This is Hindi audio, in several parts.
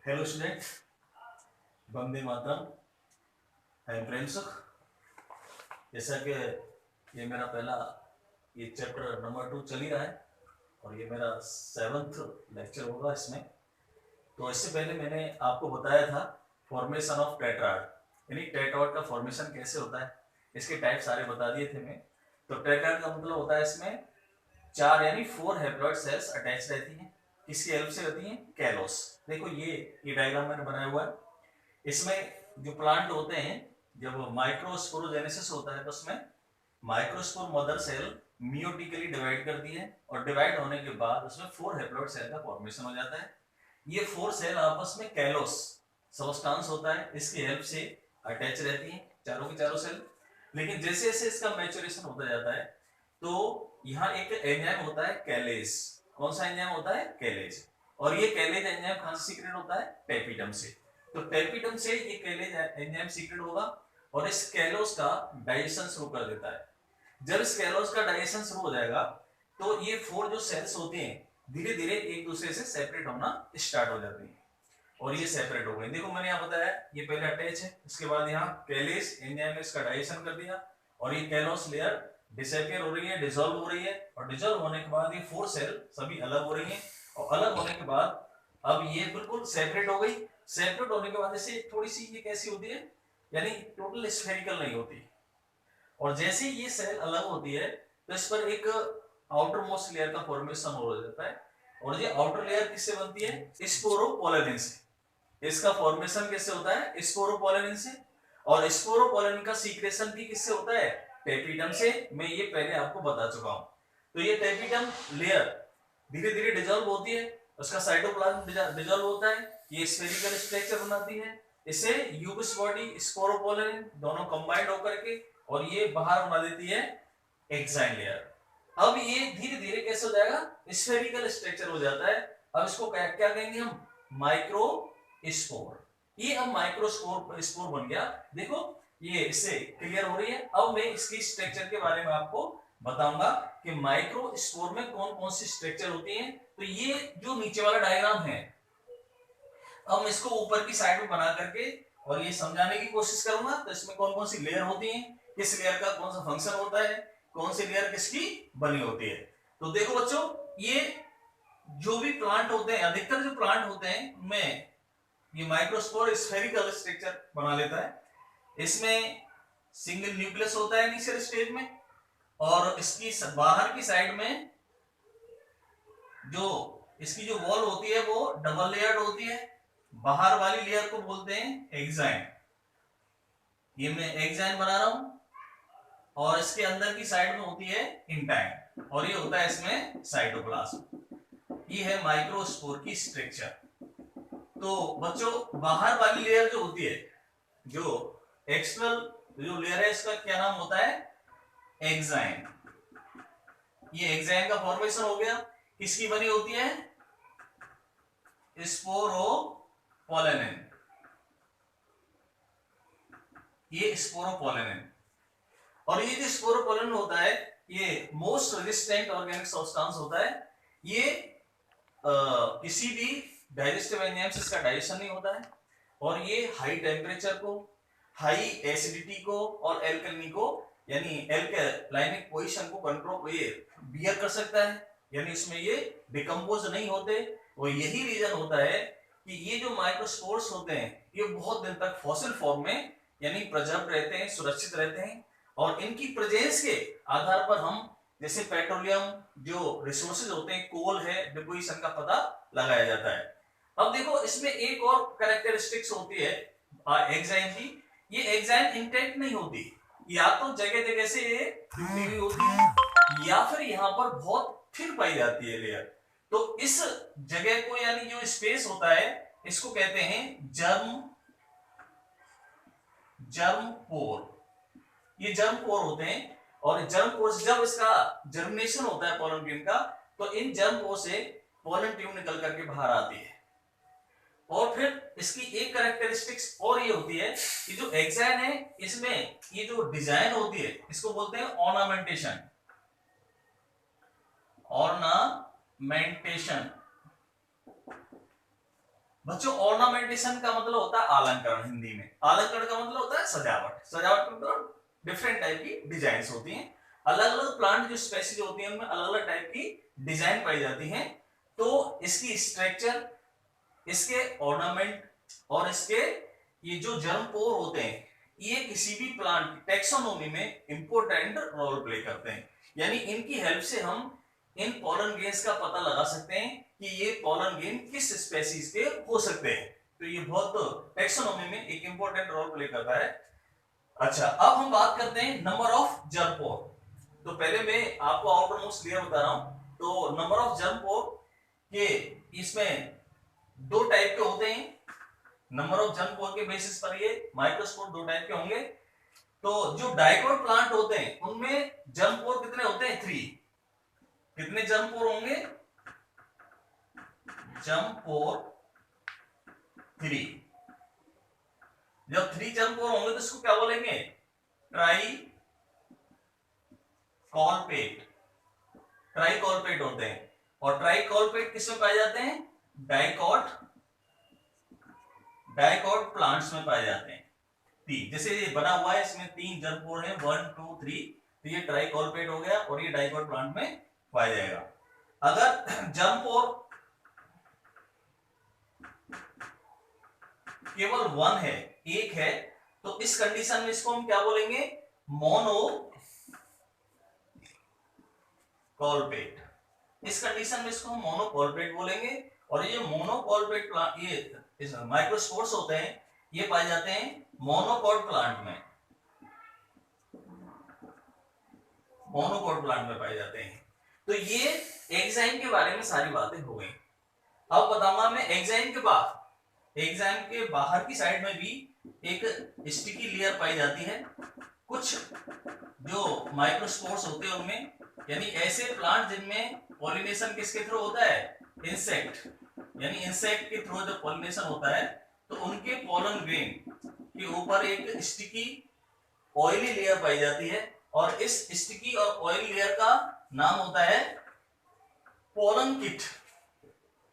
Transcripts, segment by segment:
हेलो स्टूडेंट, वंदे मातरम। I am Prem Sukh. जैसा कि ये मेरा पहला ये चैप्टर नंबर 2 चल ही रहा है और ये मेरा 7th लेक्चर होगा इसमें। तो इससे पहले मैंने आपको बताया था फॉर्मेशन ऑफ टेट्राड, यानी टेट्राड का फॉर्मेशन कैसे होता है, इसके टाइप सारे बता दिए थे मैं। तो टेट्राड का मतलब होता है इसमें 4 यानी 4 हैप्लॉइड सेल्स अटैच रहती हैं। किसकी हेल्प से होती हैं? कैलोस। देखो ये डायग्राम मैंने बनाया हुआ है। इसमें जो प्लांट होते हैं, जब माइक्रोस्पोरोजेनेसिस होता है तो उसमें microspore mother cell meiotically divide करती है और डिवाइड होने के बाद उसमें 4 हैप्लॉइड सेल का फॉर्मेशन हो जाता है। ये 4 सेल आपस में कैलोस सबस्टांस होता है, इसकी हेल्प से अटैच रहती हैं चारों की चारों सेल। लेकिन जैसे जैसे इसका मैच्योरेशन होता जाता है तो यहाँ एक एंजाइम होता है कैलेज। कौन सा एंजाइम होता है? कैलेज। और ये कैलेज एंजाइम कहां से सीक्रेट होता है? टेपिडम से। तो टेपिडम से ये कैलेज एंजाइम सीक्रेट होगा और इस कैलोस का डाइजेशन शुरू कर देता है। जब इस कैलोस का डाइजेशन शुरू हो जाएगा तो ये 4 जो सेल्स होती हैं धीरे धीरे एक दूसरे से सेपरेट होना स्टार्ट हो जाती हैं और ये सेपरेट हो गए। देखो मैंने यहाँ बताया ये पहले अटैच है, उसके बाद यहाँ कैलेज एंजाइम ने इसका डाइजेशन कर दिया और ये कैलोस लेयर डिसअपियर हो रही है, डिसॉल्व हो रही है और डिसॉल्व होने के बाद ये 4 सेल सभी अलग हो रही हैं और अलग होने के बाद अब ये बिल्कुल सेपरेट हो गई। सेपरेट होने के बाद इसे थोड़ी सी ये कैसी होती है, यानी टोटल स्फेरिकल नहीं होती। और जैसे ही ये सेल अलग होती है तो इस पर एक आउटर मोस्ट लेयर का फॉर्मेशन हो जाता है और ये आउटर लेयर किससे बनती है? स्पोरोपोलेनिन से। इसका फॉर्मेशन किससे होता है? स्पोरोपोलेनिन से। और स्पोरोपोलेनिन का सीक्रेशन भी किससे होता है? टेपिडम से। मैं ये पहले आपको बता चुका हूं। तो ये टेपिडम लेयर धीरे धीरे डिसॉल्व होती है, उसका साइटोप्लाज्म डिसॉल्व होता है, ये स्फेरिकल स्ट्रक्चर बनाती है। इसे यूबिस बॉडी स्पोरोपोलेनिन दोनों कंबाइंड होकर के और ये बाहर बना देती है एक्साइन लेयर। अब ये धीरे धीरे कैसे हो जाएगा? स्फेरिकल स्ट्रक्चर हो जाता है। अब इसको क्या क्या कहेंगे हम? माइक्रोस्पोर। ये अब माइक्रोस्पोर स्पोर बन गया। देखो ये इससे क्लियर हो रही है। अब मैं इसकी स्ट्रक्चर के बारे में आपको बताऊंगा कि माइक्रोस्पोर में कौन कौन सी स्ट्रक्चर होती है। तो ये जो नीचे वाला डायग्राम है, अब मैं इसको ऊपर की साइड में बना करके और ये समझाने की कोशिश करूंगा। तो इसमें कौन कौन सी लेयर होती है, किस लेयर का कौन सा फंक्शन होता है, कौन सी लेयर किसकी बनी होती है। तो देखो बच्चों, ये जो भी प्लांट होते हैं, अधिकतर जो प्लांट होते हैं उनमें ये माइक्रोस्पोर स्फेरिकल स्ट्रक्चर बना लेता है। इसमें सिंगल न्यूक्लियस होता है इनिशियल स्टेज में और इसकी बाहर की साइड में जो इसकी जो वॉल होती है वो डबल लेयर्ड होती है। बाहर वाली लेयर को बोलते हैं एक्साइन। ये मैं एक्साइन बना रहा हूं और इसके अंदर की साइड में होती है इंटाइन और ये होता है इसमें साइटोप्लाज्म। ये है माइक्रोस्पोर की स्ट्रक्चर। तो बच्चों, बाहर वाली लेयर जो होती है, जो एक्सटर्नल जो लेयर है, इसका क्या नाम होता है? एक्साइन। ये एक्साइन का फॉर्मेशन हो गया। किसकी बनी होती है? स्पोरोपोलेनिन। ये स्पोरोपोलेनिन। और ये जो स्पोरोपोलेनिन होता है ये मोस्ट रेजिस्टेंट ऑर्गेनिक सब्सटेंस होता है। ये किसी भी डाइजेस्टिव एंजाइम से इसका डाइजेशन नहीं होता है और ये हाई टेम्परेचर को, हाई एसिडिटी को और एल्कलिनी को, यानी एल्कलाइनिक पोजीशन को कंट्रोल ये बियर कर सकता है, यानी इसमें ये डिकम्पोज नहीं होते। और यही रीजन होता है कि ये जो माइक्रोस्पोर्स होते हैं ये बहुत दिन तक फॉसिल फॉर्म में यानी प्रिजर्व रहते हैं, सुरक्षित रहते हैं और इनकी प्रेजेंस के आधार पर हम जैसे पेट्रोलियम जो रिसोर्सेज होते हैं, कोल है, डिपोजिशन का पता लगाया जाता है। अब देखो इसमें एक और कैरेक्टरिस्टिक्स होती है एक्साइन की। ये एक्साइन इंटैक्ट नहीं होती, या तो जगह जगह से ये टूटी हुई होती है या फिर यहाँ पर बहुत थिन पाई जाती है लेयर। तो इस जगह को यानी जो स्पेस होता है इसको कहते हैं जर्म पोर। ये जर्म पोर होते हैं और जर्म पोर से जब इसका जर्मिनेशन होता है पोलन ट्यूब का, तो इन जर्म पोर से पोलन ट्यूब निकल करके बाहर आती है। और फिर इसकी एक कैरेक्टरिस्टिक्स और ये होती है कि जो एक्साइन है इसमें ये जो डिजाइन होती है इसको बोलते हैं ऑर्नामेंटेशन। ऑर्नामेंटेशन बच्चों ऑर्नामेंटेशन का मतलब होता है अलंकरण, हिंदी में अलंकरण का मतलब होता है सजावट। सजावट का मतलब डिफरेंट टाइप की डिजाइन्स होती हैं, अलग अलग प्लांट जो स्पेसीज होती हैं उनमें अलग अलग टाइप की डिजाइन पाई जाती हैं। तो इसकी स्ट्रक्चर, इसके ऑर्नामेंट और इसके ये जो जर्म पोर होते हैं, ये किसी भी प्लांट की टेक्सोनोमी में इंपॉर्टेंट रोल प्ले करते हैं। यानी इनकी हेल्प से हम इन पोलन ग्रेन्स का पता लगा सकते हैं कि ये पोलन ग्रेन किस स्पेसीज के हो सकते हैं। तो ये बहुत टेक्सोनोमी में एक इंपॉर्टेंट रोल प्ले करता है। अच्छा, अब हम बात करते हैं नंबर ऑफ जर्म पोर। तो पहले मैं आपको आउटर मोस्ट क्लियर बता रहा हूं। तो नंबर ऑफ जर्म पोर के इसमें दो टाइप के होते हैं। नंबर ऑफ जर्म पोर के बेसिस पर ये माइक्रोस्पोर दो टाइप के होंगे। तो जो डाइकोट प्लांट होते हैं उनमें जर्म पोर कितने होते हैं? 3। कितने जर्म पोर होंगे? जर्म पोर 3। जब 3 जर्म पोर होंगे तो इसको क्या बोलेंगे? Try colpate. ट्राई कॉलपेट होते हैं। और ट्राई कॉलपेट किसमें पाए जाते हैं? डाइकोट प्लांट्स में पाए जाते हैं। 3 जैसे ये बना हुआ है, इसमें 3 जर्म पोर है, 1 2 3। तो ये ट्राई कॉलपेट हो गया और ये डाइकोट प्लांट में पाया जाएगा। अगर जर्म पोर केवल 1 है, 1 है, तो इस कंडीशन में इसको हम क्या बोलेंगे? Mono colpate. इस कंडीशन में इसको हम मोनोकॉलपेट बोलेंगे। और ये मोनोकॉलपेट प्लांट, ये माइक्रोस्पोर्स होते हैं, ये पाए जाते हैं मोनोकॉट प्लांट में। मोनोकॉट प्लांट में पाए जाते हैं। तो ये एग्जाइम के बारे में सारी बातें हो गई। अब बताऊंगा मैं एग्जाइम के बाद, एग्जाइम के बाहर की साइड में भी एक स्टिकी लेयर पाई जाती है। कुछ जो माइक्रोस्पोर्स होते हैं उनमें, यानी ऐसे प्लांट जिनमें पॉलिनेशन किसके थ्रू होता है? इंसेक्ट। यानी इंसेक्ट के थ्रू जब पॉलिनेशन होता है तो उनके पोलन ग्रेन के ऊपर एक स्टिकी ऑयली लेयर पाई जाती है। और इस स्टिकी और ऑयली लेयर का नाम होता है पोलन किट।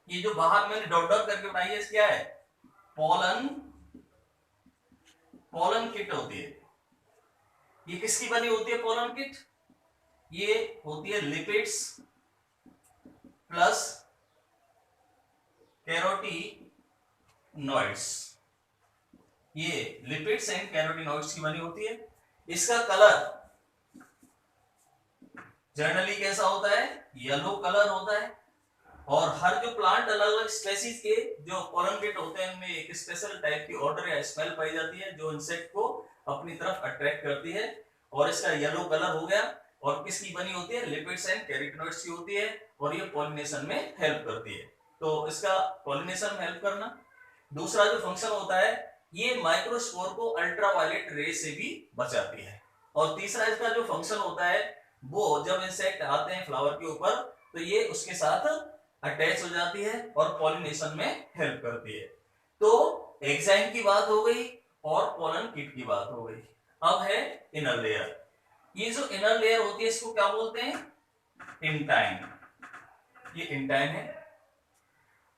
ये जो बाहर मैंने डॉट डॉट करके बनाई है, क्या है? पोलन किट होती है। ये किसकी बनी होती है पोलन किट? ये होती है लिपिड्स प्लस कैरोटीनॉइड्स। ये लिपिड्स एंड कैरोटीनॉइड्स की बनी होती है। इसका कलर जनरली कैसा होता है? येलो कलर होता है। और हर जो प्लांट अलग अलग स्पेसीज के जो पोलन किट होते हैं उनमें एक स्पेशल टाइप की ऑर्डर या स्मेल पाई जाती है जो इंसेक्ट को अपनी तरफ अट्रैक्ट करती है। और इसका येलो कलर हो गया। और किसकी बनी होती है? लिपिड्स एंड कैरोटीनॉइड्स की होती है। और ये पॉलिनेशन में हेल्प करती है। तो इसका पॉलिनेशन में हेल्प करना। दूसरा जो फंक्शन होता है, ये माइक्रोस्पोर को अल्ट्रावायलेट रे से भी बचाती है। और तीसरा इसका जो फंक्शन होता है, वो जब इंसेक्ट आते हैं फ्लावर के ऊपर तो ये उसके साथ अटैच हो जाती है और पॉलिनेशन में हेल्प करती है। तो एग्जाइम की बात हो गई और पोलन किट की बात हो गई। अब है इनर लेयर। ये जो इनर लेयर होती है इसको क्या बोलते हैं? इंटाइन। ये इंटाइन है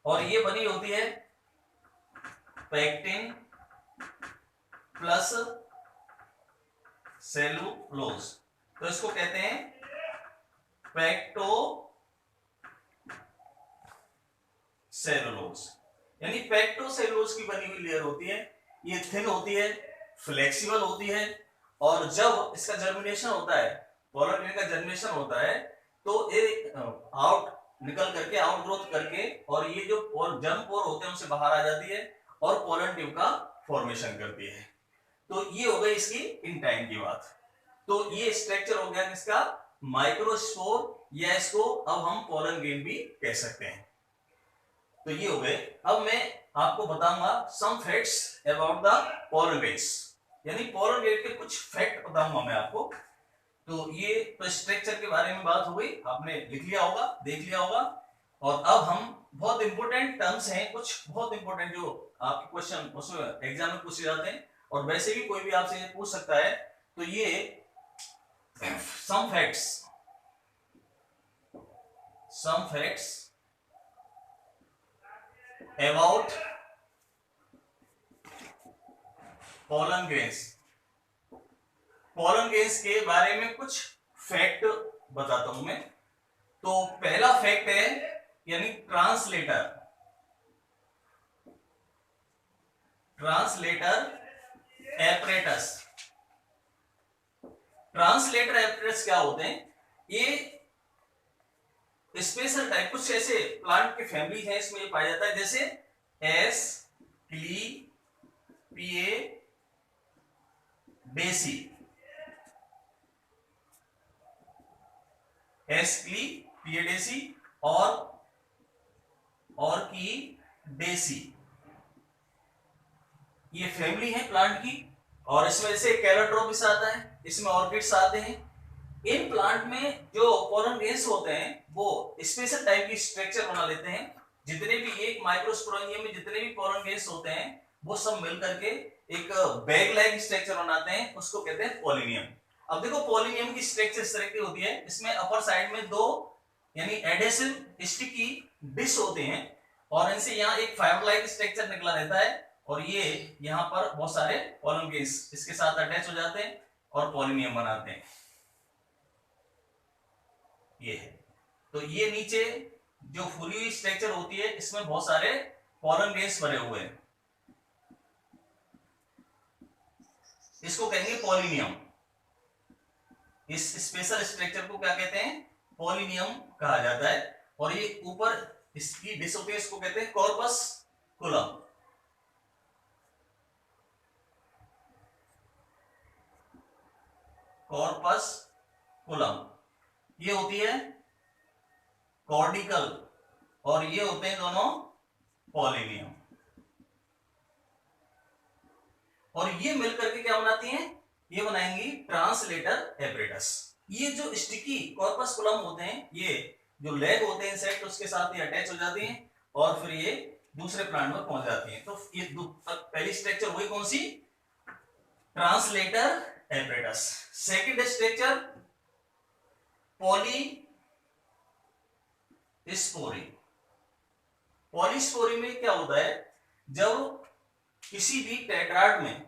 और ये बनी होती है पेक्टिन प्लस सेलुलोज। तो इसको कहते हैं पेक्टो सेलुलोज। यानी पेक्टो सेलुलोज की बनी हुई लेयर होती है। ये थिन होती है, फ्लेक्सिबल होती है। और जब इसका जर्मिनेशन होता है, पोलन ग्रेन का जर्मिनेशन होता है, तो ये आउट निकल करके, आउट ग्रोथ करके, और ये जो जर्म पोर होते हैं उनसे बाहर आ जाती है और पोलन ट्यूब का फॉर्मेशन करती है। तो ये हो गई इसकी इंटाइन की बात। तो ये स्ट्रक्चर हो गया किसका? माइक्रोस्पोर, या इसको अब हम पोलन ग्रेन भी कह सकते हैं। तो ये हो गए। अब मैं आपको बताऊंगा some facts about the pollen grains. यानी पोलन ग्रेन के कुछ फैक्ट बताऊंगा मैं आपको। तो ये तो स्ट्रक्चर के बारे में बात हो गई, आपने लिख लिया होगा, देख लिया होगा। और अब हम बहुत इंपॉर्टेंट टर्म्स हैं, कुछ बहुत इंपॉर्टेंट जो आपके क्वेश्चन उसमें एग्जाम में पूछे जाते हैं और वैसे भी कोई भी आपसे पूछ सकता है। तो ये some facts about pollen grains. Pollen grains के बारे में कुछ फैक्ट बताता हूं मैं। तो पहला फैक्ट है यानी translator. Translator apparatus. Translator apparatus क्या होते हैं? ये स्पेशल टाइप कुछ ऐसे प्लांट के फैमिली है, इसमें ये पाया जाता है, जैसे एस क्लीपिए डेसी। एस क्लीपिए डेसी और की डेसी, ये फैमिली है प्लांट की। और इसमें जैसे कैलोट्रोपिस आता है, इसमें ऑर्किड्स आते हैं। इन प्लांट में जो पोलन ग्रेन्स होते हैं वो स्पेशल टाइप की स्ट्रक्चर बना लेते हैं। जितने भी एक माइक्रोस्पोरेंजियम में जितने भी पोलन ग्रेन्स होते हैं वो सब मिलकर के एक बैग लाइक स्ट्रक्चर बनाते हैं, उसको कहते हैं पोलिनियम। अब देखो पोलिनियम की स्ट्रक्चर इस तरह की होती है, इसमें अपर साइड में दो यानी एडेसिव स्टिकी डिश होते हैं और इनसे यहाँ एक फाइबर लाइक स्ट्रक्चर निकला रहता है और ये यहाँ पर बहुत सारे पोलन ग्रेन्स इसके साथ अटैच हो जाते हैं और पोलिनियम बनाते हैं। ये है, तो ये नीचे जो फुली हुई स्ट्रक्चर होती है इसमें बहुत सारे पोलन ग्रेन्स भरे हुए हैं, इसको कहेंगे पोलिनियम। इस स्पेशल स्ट्रक्चर को क्या कहते हैं? पोलिनियम कहा जाता है। और ये ऊपर इसकी डिश होती है, इसको कहते हैं कॉर्पस कुलम। कॉर्पस कुलम ये होती है कॉर्डिकल और ये होते हैं दोनों पोलिनियम। और ये मिलकर के क्या बनाती हैं? ये बनाएंगी ट्रांसलेटर एपरेटस। ये जो स्टिकी कॉर्पस कुलम होते हैं, ये जो लेग होते हैं इंसेक्ट उसके साथ ये अटैच हो जाती हैं और फिर ये दूसरे प्लांट में पहुंच जाती हैं। तो ये पहली स्ट्रक्चर वही कौन सी? Translator apparatus. Second structure polyspory. Polyspory में क्या होता है? जब किसी भी टेट्राड में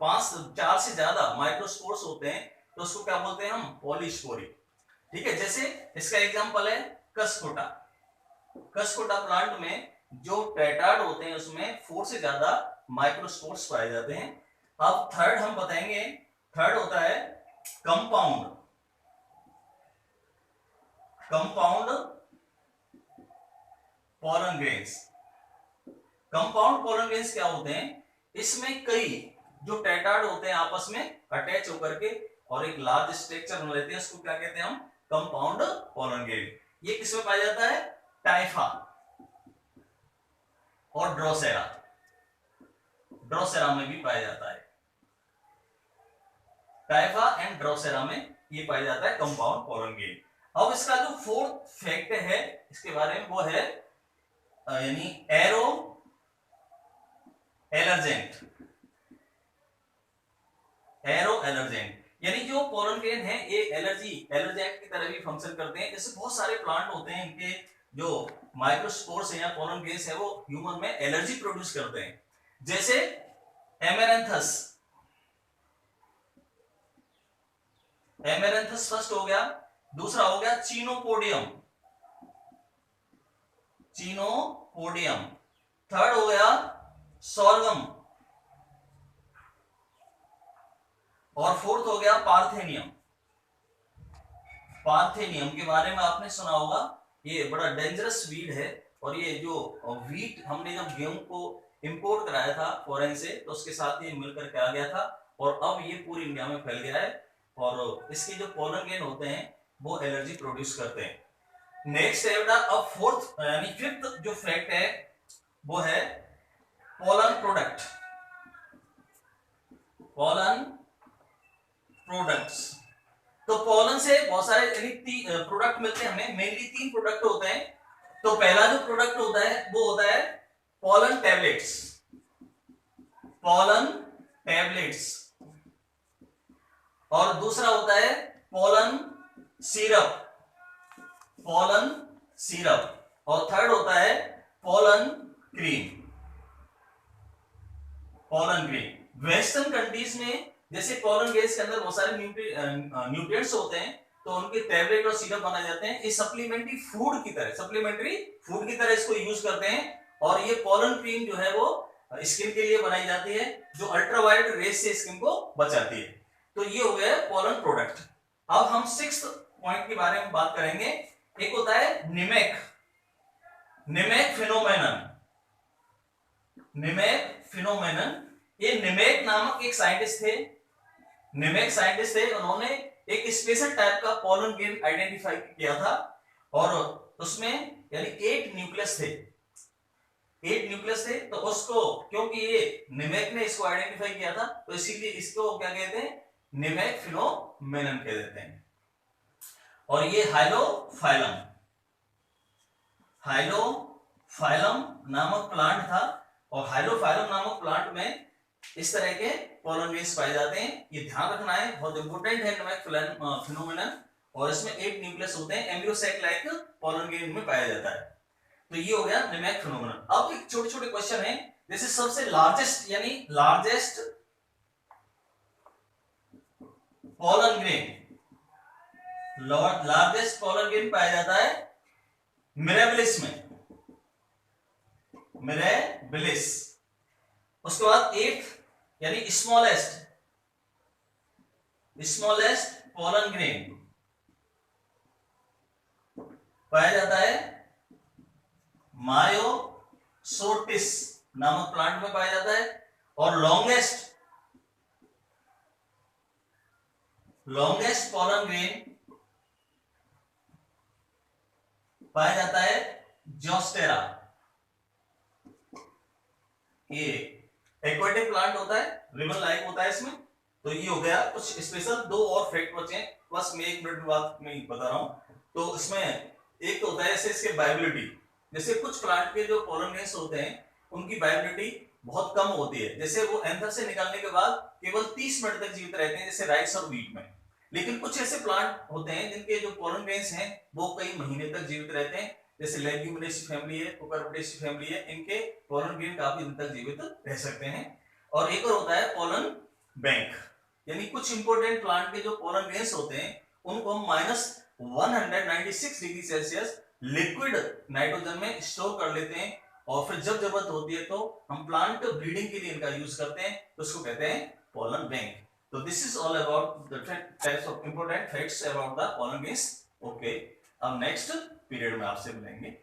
4 से ज्यादा माइक्रोस्पोर्स होते हैं तो उसको क्या बोलते हैं हम? पॉलीस्पोरी। ठीक है, जैसे इसका एग्जांपल है कसकोटा। कसकोटा प्लांट में जो टेट्राड होते हैं उसमें 4 से ज्यादा माइक्रोस्पोर्स पाए जाते हैं। अब थर्ड हम बताएंगे, थर्ड होता है compound. Compound pollen grains. Compound pollen grains क्या होते हैं? इसमें कई जो टेट्राड होते हैं आपस में अटैच होकर के और एक लार्ज स्ट्रक्चर बना लेते हैं, उसको क्या कहते हैं हम? Compound pollen grain. ये किसमें पाया जाता है? टाइफा और ड्रोसेरा। ड्रोसेरा में भी पाया जाता है। टाइफा एंड ड्रोसेरा में ये पाया जाता है कंपाउंड पोलन ग्रेन। अब इसका जो फोर्थ फैक्ट है इसके बारे में वो है यानी एरो एलर्जेंट। एरो एलर्जेंट यानी जो पोलन ग्रेन है ये एलर्जेंट की तरह भी फंक्शन करते हैं। जैसे बहुत सारे प्लांट होते हैं, इनके जो माइक्रोस्पोर्स है या पोलन ग्रेन्स है वो ह्यूमन में एलर्जी प्रोड्यूस करते हैं। जैसे एमेरैंथस। एमेरैंथस फर्स्ट हो गया, दूसरा हो गया चीनोपोडियम। चीनोपोडियम। थर्ड हो गया सोर्गम और फोर्थ हो गया पार्थेनियम। पार्थेनियम के बारे में आपने सुना होगा, ये बड़ा डेंजरस वीड है और ये जो वीट हमने जब गेहूं को इंपोर्ट कराया था फॉरेन से तो उसके साथ ये मिलकर के आ गया था और अब ये पूरी इंडिया में फैल गया है और इसके जो पोलन ग्रेन होते हैं वो एलर्जी प्रोड्यूस करते हैं। नेक्स्ट है बेटा, अब फोर्थ यानी फिफ्थ जो फैक्ट है वो है पोलन प्रोडक्ट। Pollen products. तो पोलन से बहुत सारे प्रोडक्ट मिलते हैं हमें, मेनली 3 प्रोडक्ट होते हैं। तो पहला जो प्रोडक्ट होता है वो होता है पोलन टैबलेट्स। Pollen tablets. और दूसरा होता है पोलन सिरप। Pollen syrup. और थर्ड होता है pollen cream. Pollen cream. Western countries में जैसे पोलन ग्रेन्स के अंदर बहुत सारे न्यूट्रिएंट्स होते हैं, तो उनके टैबलेट और सिरप बनाए जाते हैं। ये सप्लीमेंट्री फूड की तरह इसको यूज करते हैं। और ये पोलन क्रीम जो है वो स्किन के लिए बनाई जाती है, जो अल्ट्रावायलेट रेज से स्किन को बचाती है। तो ये हो गया पोलन प्रोडक्ट। अब हम 6th पॉइंट के बारे में बात करेंगे। एक होता है निमेक फिनोमेनन। ये निमेक नामक एक साइंटिस्ट थे। उन्होंने एक स्पेशल टाइप का पोलन ग्रेन आइडेंटिफाई किया था, और उसमें यानी 8 न्यूक्लियस थे। तो उसको, क्योंकि ये निमेक ने इसको आइडेंटिफाई किया था, तो इसीलिए इसको क्या कहते हैं, निमेक फिनोमेनन कह देते हैं। और ये हाइलोफाइलम नामक प्लांट था, और हाइलोफाइलम नामक प्लांट में इस तरह के पोलन ग्रेन्स पाए जाते हैं। ये ध्यान रखना है, बहुत इंपॉर्टेंट है निमेक फिनोमेनन। और इसमें 8 न्यूक्लियस होते हैं, embryo sac like pollen grain में पाया जाता है। तो ये हो गया निमेक फिनोमेनन। अब एक छोटे-छोटे क्वेश्चन है, जैसे सबसे लार्जेस्ट पोलन ग्रेन पाया जाता है मिरेबिलिस में। उसके बाद 8th यानी स्मॉलेस्ट पोलन ग्रेन पाया जाता है मायोसोटिस नामक प्लांट में पाया जाता है। और लॉन्गेस्ट पोलन ग्रेन पाया जाता है जोस्टेरा। ये एक्वेटिक प्लांट होता है, रिबन लाइक होता है इसमें। तो ये हो गया कुछ स्पेशल। 2 और फैक्ट बचे हैं, बस मैं 1 मिनट बाद में बता रहा हूं। तो इसमें एक तो होता है जैसे इसके वायबिलिटी, जैसे कुछ प्लांट के जो पोलन ग्रेन्स होते हैं उनकी वायबिलिटी बहुत कम होती है। जैसे वो एंथर से निकालने के बाद केवल 30 मिनट तक जीवित रहते हैं, जैसे राइस और व्हीट में। लेकिन कुछ ऐसे प्लांट होते हैं जिनके जो पोलन ग्रेन्स हैं वो कई महीने तक जीवित रहते हैं, जैसे लेग्यूमिनेसी फैमिली है, कुकुरबिटेसी फैमिली है। इनके पोलन ग्रेन काफी दिन तक जीवित रह सकते हैं। और एक और होता है पोलन बैंक, यानी कुछ इंपोर्टेंट प्लांट के जो पोलन ग्रेन्स होते हैं उनको हम -196 डिग्री सेल्सियस लिक्विड नाइट्रोजन में स्टोर कर लेते हैं, और फिर जब जरूरत होती है तो हम प्लांट ब्रीडिंग के लिए इनका यूज करते हैं, तो उसको कहते हैं पोलन बैंक। तो this is all about the types of important facts about the pollen grains. Okay, अब नेक्स्ट पीरियड में आपसे मिलेंगे।